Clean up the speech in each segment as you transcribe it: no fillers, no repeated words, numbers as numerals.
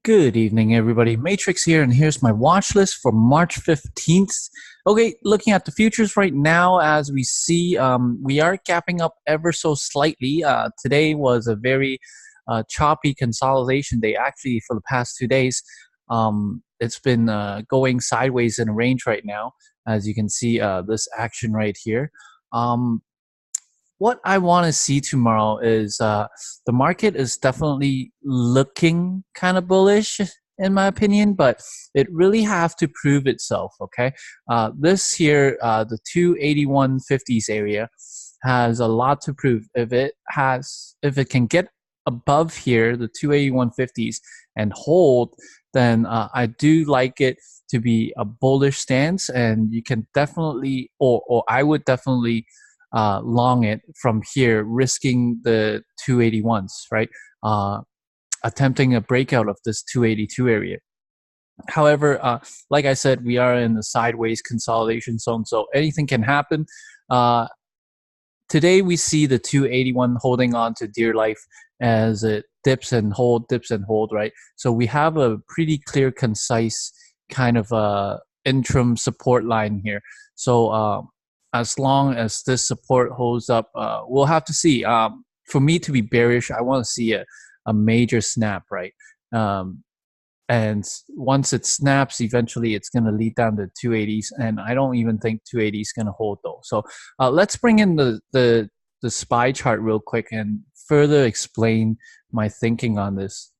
Good evening, everybody. Matrix here, and here's my watch list for March 15th. Okay, looking at the futures right now, as we see, we are gapping up ever so slightly. Today was a very choppy consolidation day. Actually, for the past 2 days, it's been going sideways in a range right now, as you can see this action right here. Um, what I want to see tomorrow is the market is definitely looking kind of bullish in my opinion, but it really have to prove itself. Okay, this here, the 281.50s area has a lot to prove. If it can get above here, the 281.50s, and hold, then I do like it to be a bullish stance, and you can definitely, or I would definitely long it from here, risking the 281s, right? Attempting a breakout of this 282 area. However, like I said, we are in the sideways consolidation zone, so anything can happen. Today, we see the 281 holding on to dear life as it dips and hold, right? So we have a pretty clear, concise kind of interim support line here. So as long as this support holds up, we'll have to see. For me to be bearish, I want to see a major snap, right? And once it snaps, eventually it's going to lead down to 280s, and I don't even think 280 is going to hold though. So let's bring in the SPY chart real quick and further explain my thinking on this.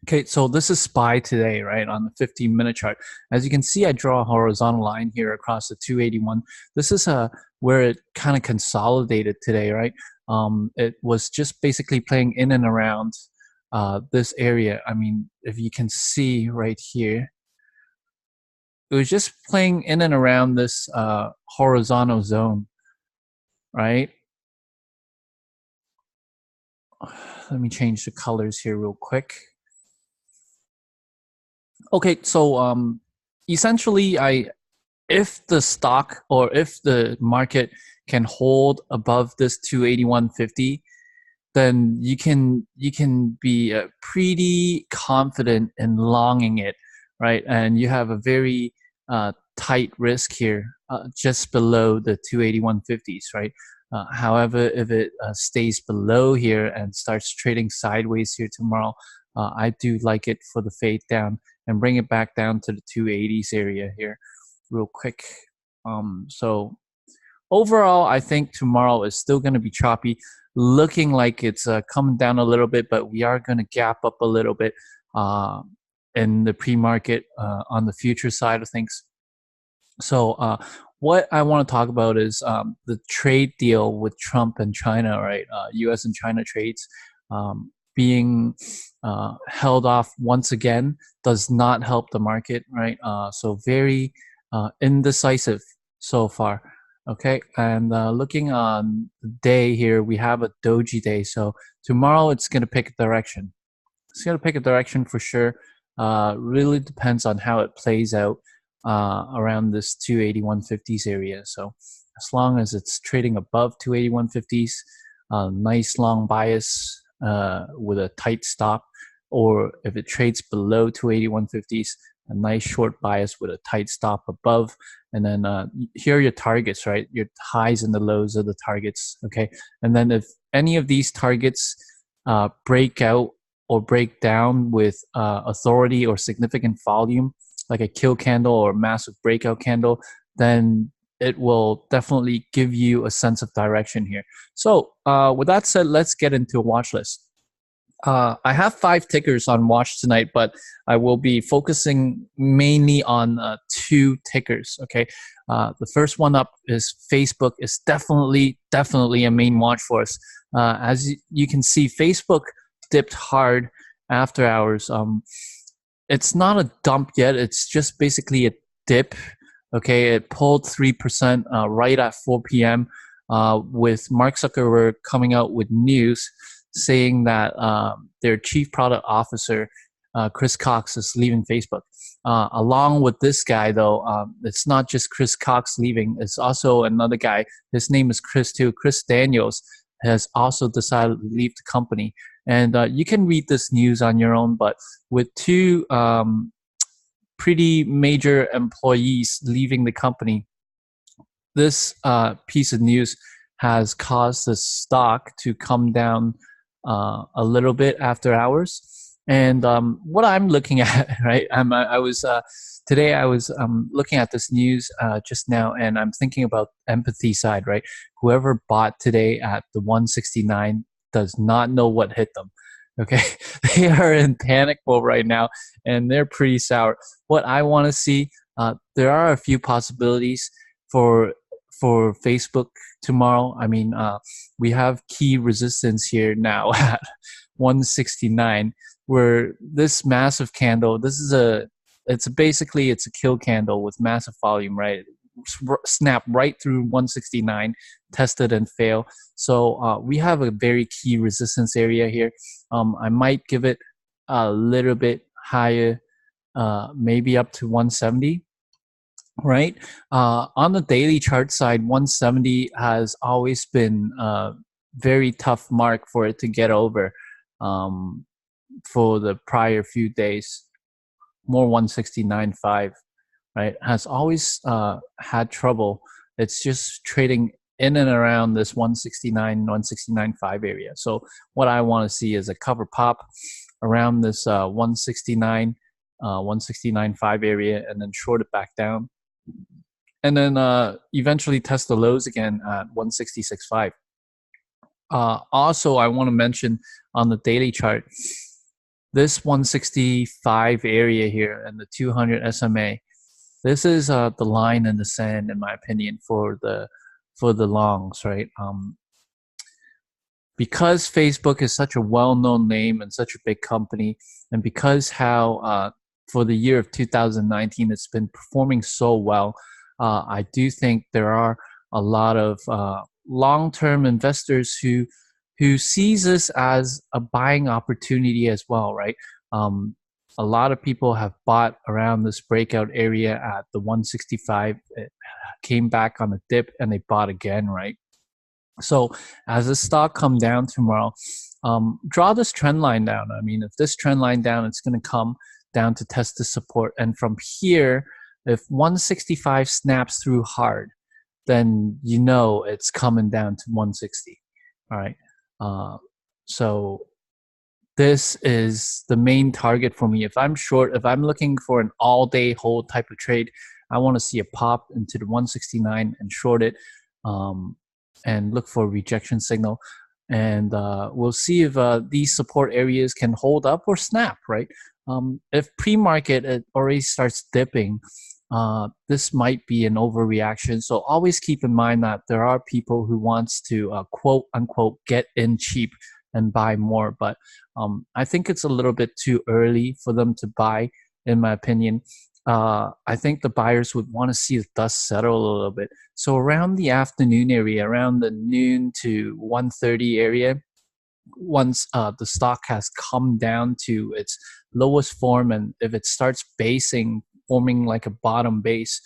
Okay, so this is SPY today, right, on the 15-minute chart. As you can see, I draw a horizontal line here across the 281. This is where it kind of consolidated today, right? It was just basically playing in and around this area. I mean, if you can see right here, it was just playing in and around this horizontal zone, right? Let me change the colors here real quick. Okay, so essentially, if the stock or if the market can hold above this 281.50, then you can be pretty confident in longing it, right? And you have a very tight risk here, just below the 281.50s, right? However, if it stays below here and starts trading sideways here tomorrow, I do like it for the fade down and bring it back down to the 280s area here real quick. So overall, I think tomorrow is still going to be choppy, looking like it's coming down a little bit, but we are going to gap up a little bit in the pre-market on the future side of things. So what I want to talk about is the trade deal with Trump and China, right? U.S. and China trades being held off once again does not help the market, right? So very indecisive so far. Okay, and looking on the day here, we have a doji day. So tomorrow it's going to pick a direction. It's going to pick a direction for sure. Really depends on how it plays out around this 281.50s area. So as long as it's trading above 281.50s, nice long bias with a tight stop, or if it trades below 281.50s, a nice short bias with a tight stop above. And then here are your targets, right? Your highs and the lows are the targets, okay? And then if any of these targets break out or break down with authority or significant volume, like a kill candle or massive breakout candle, then it will definitely give you a sense of direction here. So with that said, let's get into a watch list. I have 5 tickers on watch tonight, but I will be focusing mainly on 2 tickers. Okay, the first one up is Facebook. Is definitely a main watch for us. As you can see, Facebook dipped hard after hours. It's not a dump yet. It's just basically a dip. Okay, it pulled 3% right at 4 p.m. With Mark Zuckerberg coming out with news saying that their chief product officer, Chris Cox, is leaving Facebook. Along with this guy, though, it's not just Chris Cox leaving. It's also another guy. His name is Chris too. Chris Daniels has also decided to leave the company. And you can read this news on your own, but with two pretty major employees leaving the company, this piece of news has caused the stock to come down a little bit after hours. And what I'm looking at, right? I was today I was looking at this news just now, and I'm thinking about empathy side, right? Whoever bought today at the 169 does not know what hit them. Okay, they are in panic mode right now, and they're pretty sour. What I want to see, there are a few possibilities for Facebook tomorrow. I mean, we have key resistance here now at 169, where this massive candle, it's a kill candle with massive volume, right? Snap right through 169, tested and fail. So we have a very key resistance area here. I might give it a little bit higher, maybe up to 170. Right. On the daily chart side, 170 has always been a very tough mark for it to get over for the prior few days. More 169.5, right? Has always had trouble. It's just trading in and around this 169, 169.5 area. So what I want to see is a cover pop around this 169, 169.5 area, and then short it back down. And then eventually test the lows again at 166.5. Also, I want to mention on the daily chart, this 165 area here and the 200 SMA. This is the line in the sand, in my opinion, for the longs, right? Because Facebook is such a well-known name and such a big company, and because how for the year of 2019 it's been performing so well, I do think there are a lot of long-term investors who sees this as a buying opportunity as well, right? A lot of people have bought around this breakout area at the 165. It came back on a dip and they bought again, right? So as the stock come down tomorrow, draw this trend line down. I mean, if this trend line down, it's going to come down to test the support. And from here, if 165 snaps through hard, then you know it's coming down to 160. All right. So this is the main target for me. If I'm short, if I'm looking for an all-day hold type of trade, I want to see a pop into the 169 and short it, and look for a rejection signal. And we'll see if these support areas can hold up or snap, right? If pre-market it already starts dipping, this might be an overreaction. So always keep in mind that there are people who wants to quote unquote get in cheap and buy more, but I think it's a little bit too early for them to buy, in my opinion. I think the buyers would want to see the dust settle a little bit. So around the afternoon area, around the noon to 1:30 area, once the stock has come down to its lowest form, and if it starts forming like a bottom base,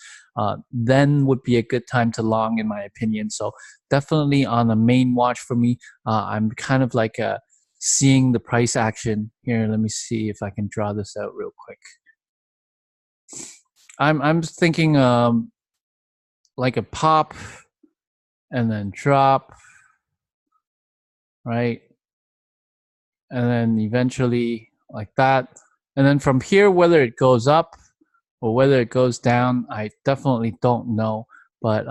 then would be a good time to long, in my opinion. So definitely on the main watch for me. I'm kind of like seeing the price action here. Let me see if I can draw this out real quick. I'm thinking like a pop and then drop, right? And then eventually like that. And then from here, whether it goes up or whether it goes down, I definitely don't know. But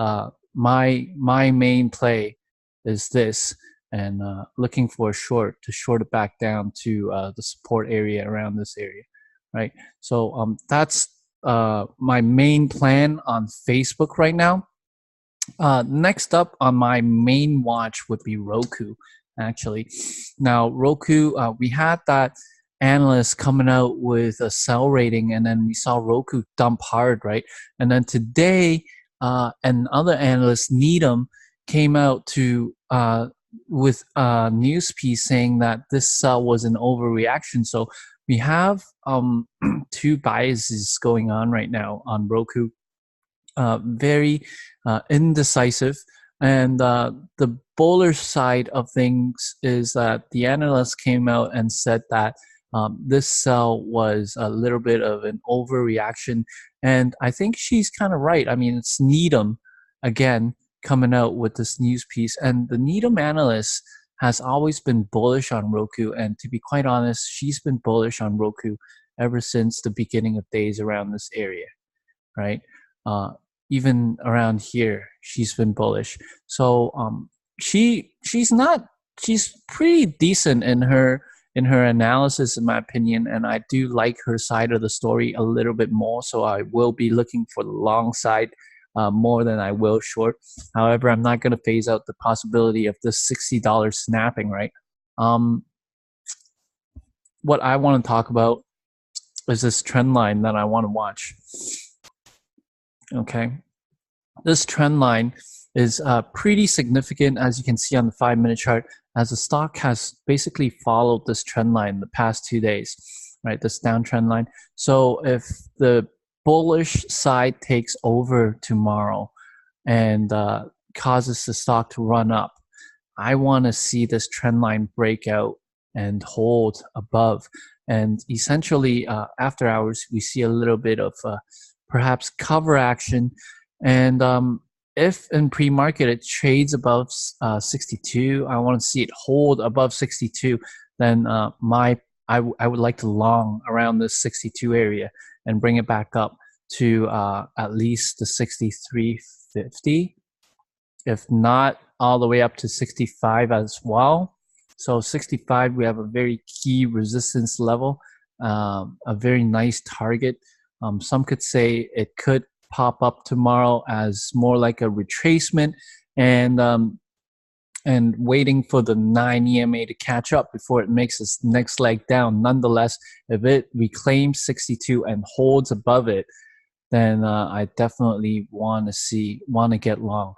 my main play is this, and looking for a short to short it back down to the support area around this area, right? So that's my main plan on Facebook right now. Next up on my main watch would be Roku, actually. Now, Roku, we had that analyst coming out with a sell rating, and then we saw Roku dump hard, right? And then today, another analyst, Needham, came out to with a news piece saying that this sell was an overreaction. So we have two biases going on right now on Roku. Very indecisive. And the bullish side of things is that the analyst came out and said that this sell was a little bit of an overreaction. And I think she's kind of right. I mean, it's Needham, again, coming out with this news piece. And the Needham analyst has always been bullish on Roku. And to be quite honest, she's been bullish on Roku ever since the beginning of days around this area, right? Uh, Even around here, she's been bullish. So she's not she's pretty decent in her analysis, in my opinion, and I do like her side of the story a little bit more. So I will be looking for the long side more than I will short. However, I'm not going to phase out the possibility of this $60 snapping, right? What I want to talk about is this trend line that I want to watch. Okay, this trend line is pretty significant, as you can see on the 5-minute chart, as the stock has basically followed this trend line the past 2 days, right? This downtrend line. So if the bullish side takes over tomorrow and causes the stock to run up, I want to see this trend line break out and hold above. And essentially, after hours, we see a little bit of perhaps cover action. And if in pre-market it trades above 62, I want to see it hold above 62, then I would like to long around this 62 area and bring it back up to at least the 63.50, if not all the way up to 65 as well. So 65, we have a very key resistance level, a very nice target. Some could say it could pop up tomorrow as more like a retracement and waiting for the 9 EMA to catch up before it makes its next leg down. Nonetheless, if it reclaims 62 and holds above it, then I definitely want to get long.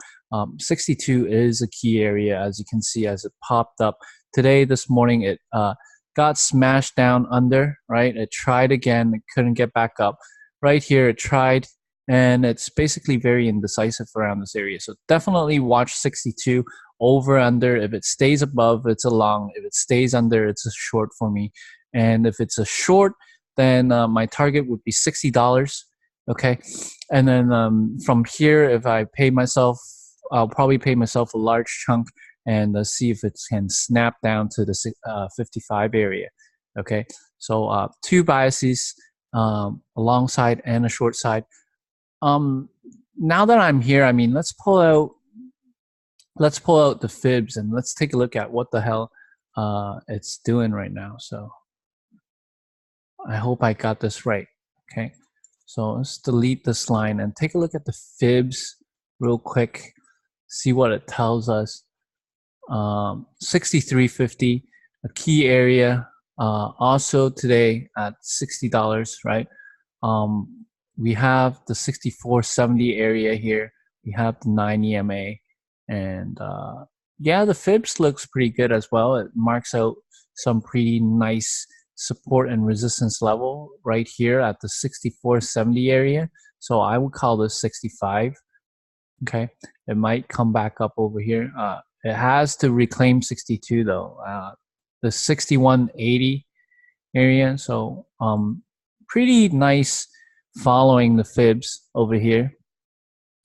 62 is a key area, as you can see, as it popped up today. This morning, it got smashed down under, right? It tried again, it couldn't get back up. Right here, it tried, and it's basically very indecisive around this area. So definitely watch 62 over, under. If it stays above, it's a long. If it stays under, it's a short for me. And if it's a short, then my target would be $60. Okay, and then from here, if I pay myself, I'll probably pay myself a large chunk and see if it can snap down to the 55 area. Okay, so two biases, a long side and a short side. Now that I'm here, I mean, let's pull out the fibs and let's take a look at what the hell it's doing right now. So I hope I got this right. Okay, so let's delete this line and take a look at the fibs real quick, see what it tells us. 63.50, a key area. Also today at $60, right? We have the 64.70 area here. We have the 9 EMA, and yeah, the fibs looks pretty good as well. It marks out some pretty nice support and resistance level right here at the 64.70 area. So I would call this 65. Okay, it might come back up over here. It has to reclaim 62 though. The 61.80 area. So pretty nice following the fibs over here.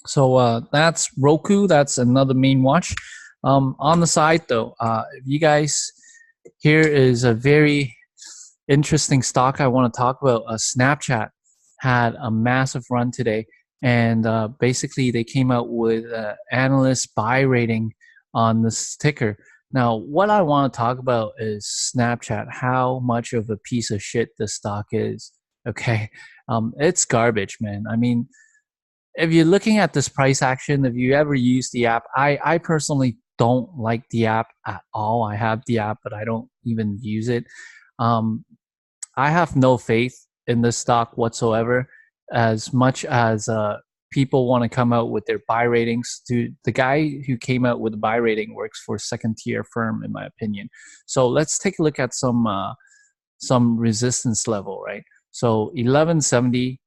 So that's Roku. That's another main watch. On the side though, if you guys, here is a very interesting stock I want to talk about. Snapchat had a massive run today, and basically they came out with analyst buy rating on this ticker. Now, what I want to talk about is Snapchat, how much of a piece of shit this stock is. Okay, it's garbage, man. I mean, if you're looking at this price action, if you ever use the app, I personally don't like the app at all. I have the app, but I don't even use it. I have no faith in this stock whatsoever, as much as people want to come out with their buy ratings. The guy who came out with the buy rating works for a second-tier firm, in my opinion. So let's take a look at some resistance level, right? So 1170,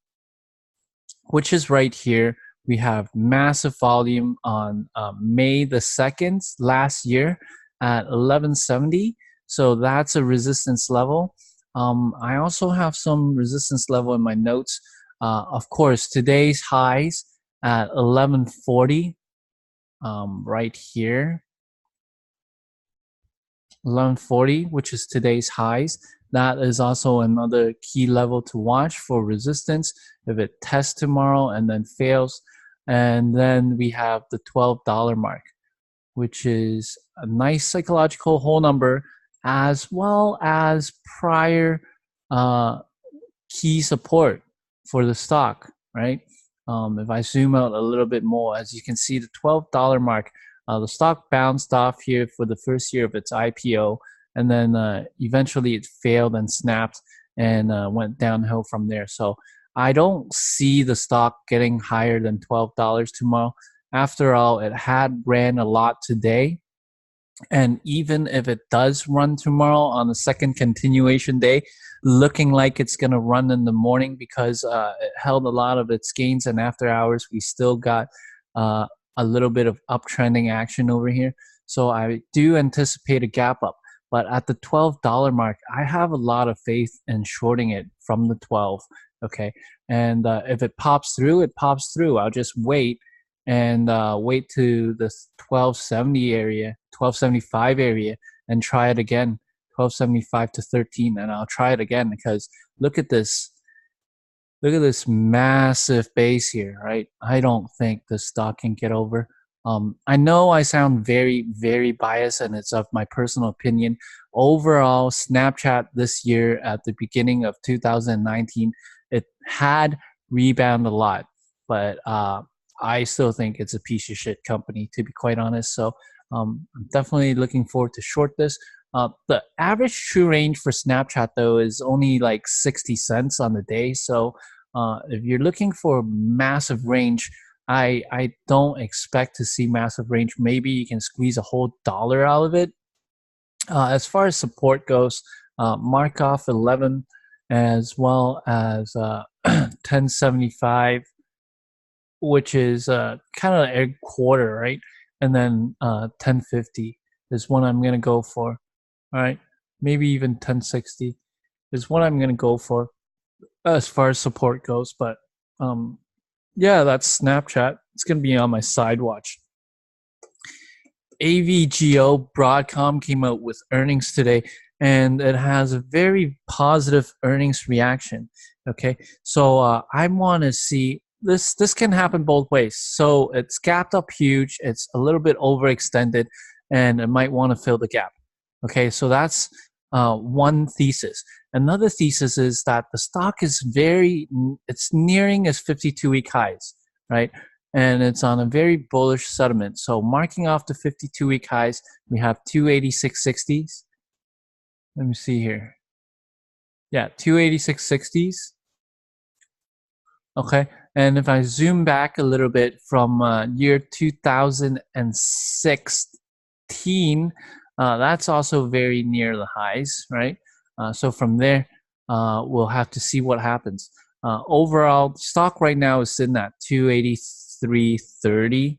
which is right here. we have massive volume on May the 2nd last year at 1170. So that's a resistance level. I also have some resistance level in my notes. Of course, today's highs at 1140, right here. 1140, which is today's highs. That is also another key level to watch for resistance if it tests tomorrow and then fails. And then we have the $12 mark, which is a nice psychological whole number, as well as prior key support for the stock, right? If I zoom out a little bit more, as you can see, the $12 mark, the stock bounced off here for the first year of its IPO, and then eventually it failed and snapped and went downhill from there. So I don't see the stock getting higher than $12 tomorrow. After all, it had ran a lot today. And even if it does run tomorrow on the second continuation day, looking like it's going to run in the morning because it held a lot of its gains, and after hours, we still got a little bit of uptrending action over here. So I do anticipate a gap up. But at the $12 mark, I have a lot of faith in shorting it from the 12. Okay. And if it pops through, it pops through. I'll just wait and wait to the 1270 area, 1275 area, and try it again, 1275 to 13, and I'll try it again because look at this. Look at this massive base here, right? I don't think the stock can get over. I know I sound very, very biased, and it's of my personal opinion. Overall, Snapchat this year at the beginning of 2019, it had rebounded a lot, but I still think it's a piece of shit company, to be quite honest. So I'm definitely looking forward to short this. The average true range for Snapchat, though, is only like 60 cents on the day. So if you're looking for massive range, I don't expect to see massive range. Maybe you can squeeze a whole dollar out of it. As far as support goes, mark off 11 as well as 1075, which is kind of a quarter, right? And then 1050 is what I'm going to go for. All right, maybe even 1060 is what I'm going to go for as far as support goes. But yeah, that's Snapchat. It's going to be on my side watch. AVGO Broadcom came out with earnings today, and it has a very positive earnings reaction. Okay, so I want to see this. This can happen both ways. So it's gapped up huge. It's a little bit overextended, and it might want to fill the gap. Okay, so that's one thesis. Another thesis is that the stock is it's nearing its 52-week highs, right? And it's on a very bullish settlement. So marking off the 52-week highs, we have 286.60s. Let me see here. Yeah, 286.60s. Okay, and if I zoom back a little bit from year 2016, that's also very near the highs, right? So from there, we'll have to see what happens. Overall, stock right now is sitting at 283.30,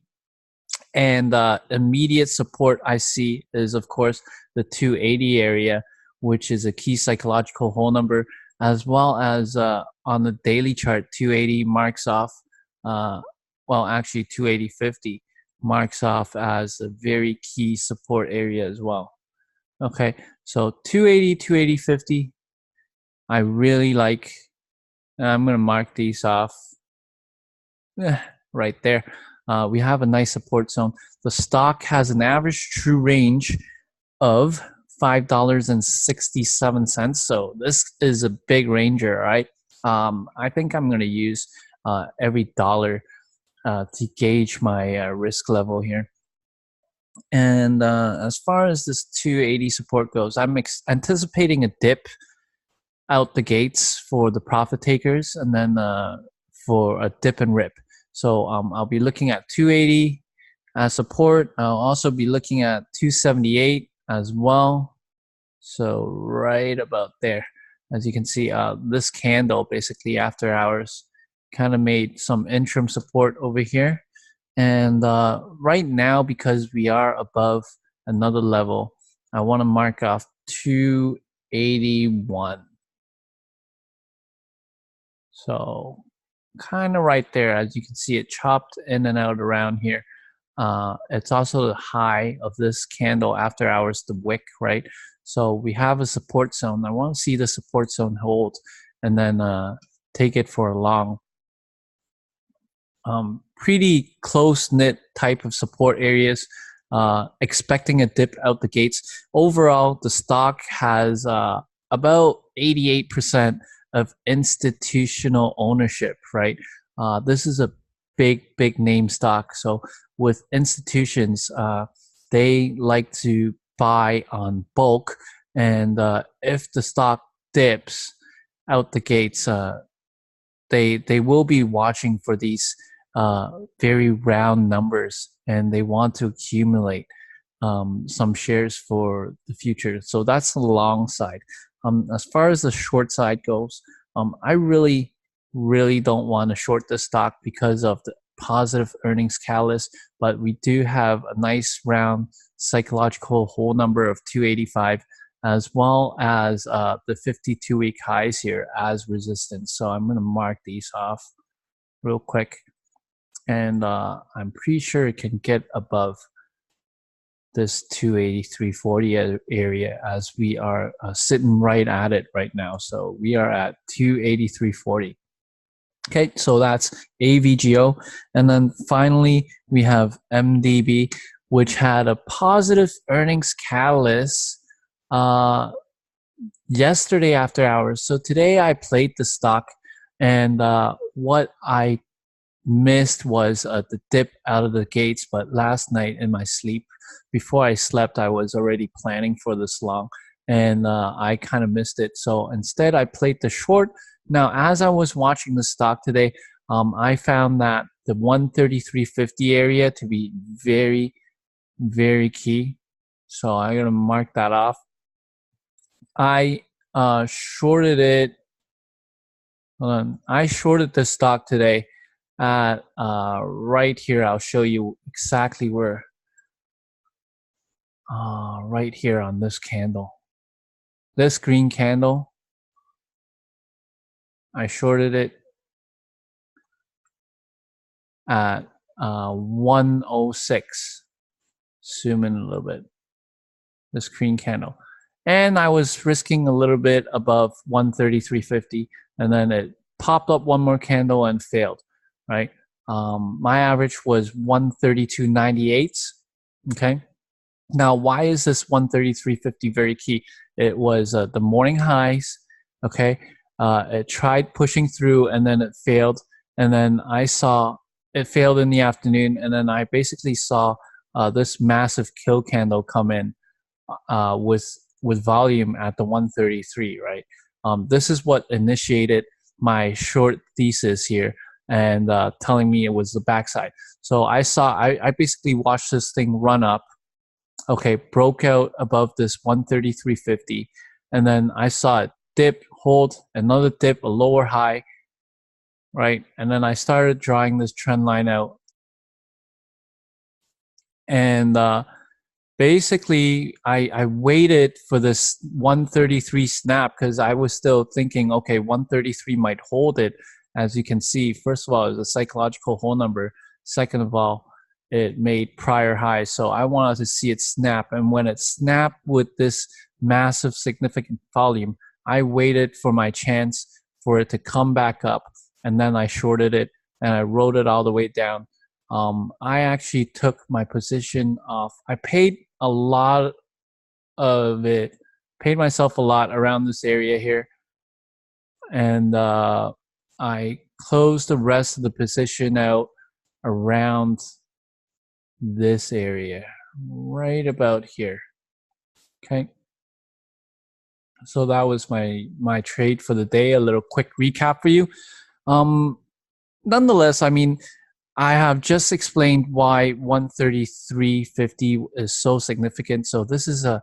and immediate support I see is, of course, the 280 area, which is a key psychological whole number, as well as on the daily chart, 280 marks off. Well, actually, 280.50 marks off as a very key support area as well. Okay, so 280, 280.50, I really like. I'm going to mark these off right there. We have a nice support zone. The stock has an average true range of $5.67. So this is a big ranger, right? I think I'm going to use every dollar to gauge my risk level here. And as far as this 280 support goes, I'm anticipating a dip out the gates for the profit takers, and then for a dip and rip. So I'll be looking at 280 as support. I'll also be looking at 278 as well. So right about there. As you can see, this candle basically after hours kind of made some interim support over here. And right now, because we are above another level, I want to mark off 281. So kind of right there, as you can see, it chopped in and out around here. It's also the high of this candle after hours, the wick, right? So we have a support zone. I want to see the support zone hold and then take it for a long. Pretty close-knit type of support areas, expecting a dip out the gates. Overall, the stock has about 88% of institutional ownership, right? This is a big name stock. So with institutions, they like to buy on bulk, and if the stock dips out the gates, they will be watching for these very round numbers, and they want to accumulate some shares for the future. So that's the long side. As far as the short side goes, I really don't want to short the stock because of the positive earnings catalyst, but we do have a nice round psychological whole number of 285, as well as the 52-week highs here as resistance. So I'm going to mark these off real quick, and I'm pretty sure it can get above this 283.40 area, as we are sitting right at it right now. So we are at 283.40. Okay, so that's AVGO. And then finally, we have MDB, which had a positive earnings catalyst yesterday after hours. So today I played the stock, and what I missed was the dip out of the gates. But last night in my sleep, before I slept, I was already planning for this long, and I kind of missed it. So instead, I played the short. Now, as I was watching the stock today, I found that the 133.50 area to be very key. So I'm going to mark that off. I shorted it. Hold on. I shorted the stock today at right here. I'll show you exactly where. Right here on this candle. This green candle, I shorted it at 106. Zoom in a little bit. This green candle. And I was risking a little bit above 133.50, and then it popped up one more candle and failed, right? My average was 132.98. Okay. Now, why is this 133.50 very key? It was the morning highs. Okay. It tried pushing through, and then it failed. And then I saw it failed in the afternoon. And then I basically saw this massive kill candle come in with volume at the 133, right? This is what initiated my short thesis here, and telling me it was the backside. So I basically watched this thing run up. Okay, broke out above this 133.50, and then I saw it dip, hold, another dip, a lower high, right? And then I started drawing this trend line out, and basically I waited for this 133 snap, because I was still thinking, okay, 133 might hold it. As you can see, first of all, it was a psychological whole number. Second of all, it made prior highs. So I wanted to see it snap. And when it snapped with this massive significant volume, I waited for my chance for it to come back up. And then I shorted it, and I rode it all the way down. I actually took my position off. I paid a lot of it, paid myself a lot around this area here. And I closed the rest of the position out around this area, right about here. Okay. So that was my trade for the day. A little quick recap for you. Nonetheless, I mean, I have just explained why 133.50 is so significant. So this is a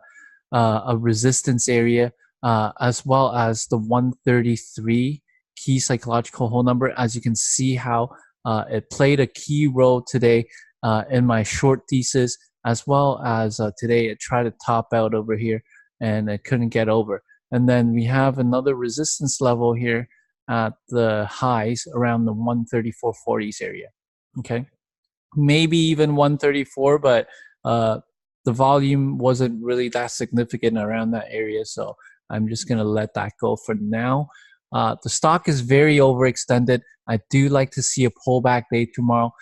resistance area, as well as the 133 key psychological hold number. As you can see how it played a key role today in my short thesis, as well as today it tried to top out over here and it couldn't get over. And then we have another resistance level here at the highs around the 134.40s area. Okay, maybe even 134, but the volume wasn't really that significant around that area, so I'm just gonna let that go for now. The stock is very overextended. I do like to see a pullback day tomorrow.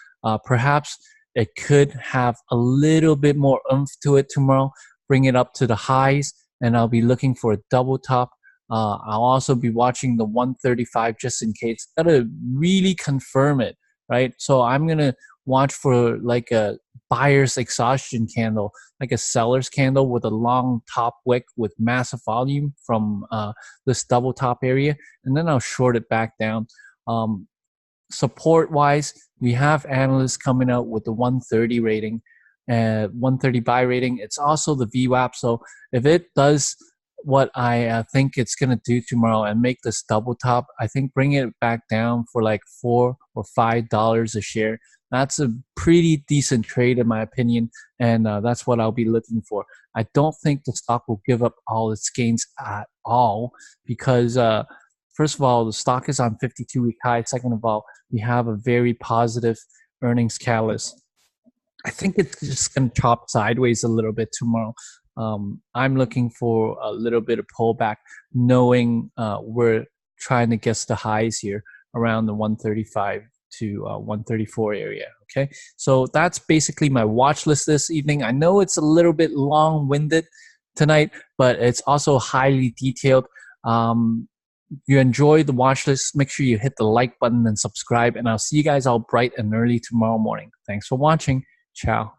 Perhaps it could have a little bit more oomph to it tomorrow, bring it up to the highs, and I'll be looking for a double top. I'll also be watching the 135 just in case. Gotta really confirm it, right? So I'm gonna watch for like a buyer's exhaustion candle, like a seller's candle with a long top wick with massive volume from this double top area, and then I'll short it back down. Support wise, we have analysts coming out with the 130 rating, 130 buy rating. It's also the VWAP. So if it does what I think it's gonna do tomorrow and make this double top, I think bring it back down for like $4 or $5 a share. That's a pretty decent trade in my opinion, and that's what I'll be looking for. I don't think the stock will give up all its gains at all because first of all, the stock is on 52-week high. Second of all, we have a very positive earnings catalyst. I think it's just going to chop sideways a little bit tomorrow. I'm looking for a little bit of pullback, knowing we're trying to guess the highs here around the 135 to 134 area. Okay, so that's basically my watch list this evening. I know it's a little bit long-winded tonight, but it's also highly detailed. You enjoy the watch list, make sure you hit the like button and subscribe, and I'll see you guys all bright and early tomorrow morning. Thanks for watching. Ciao.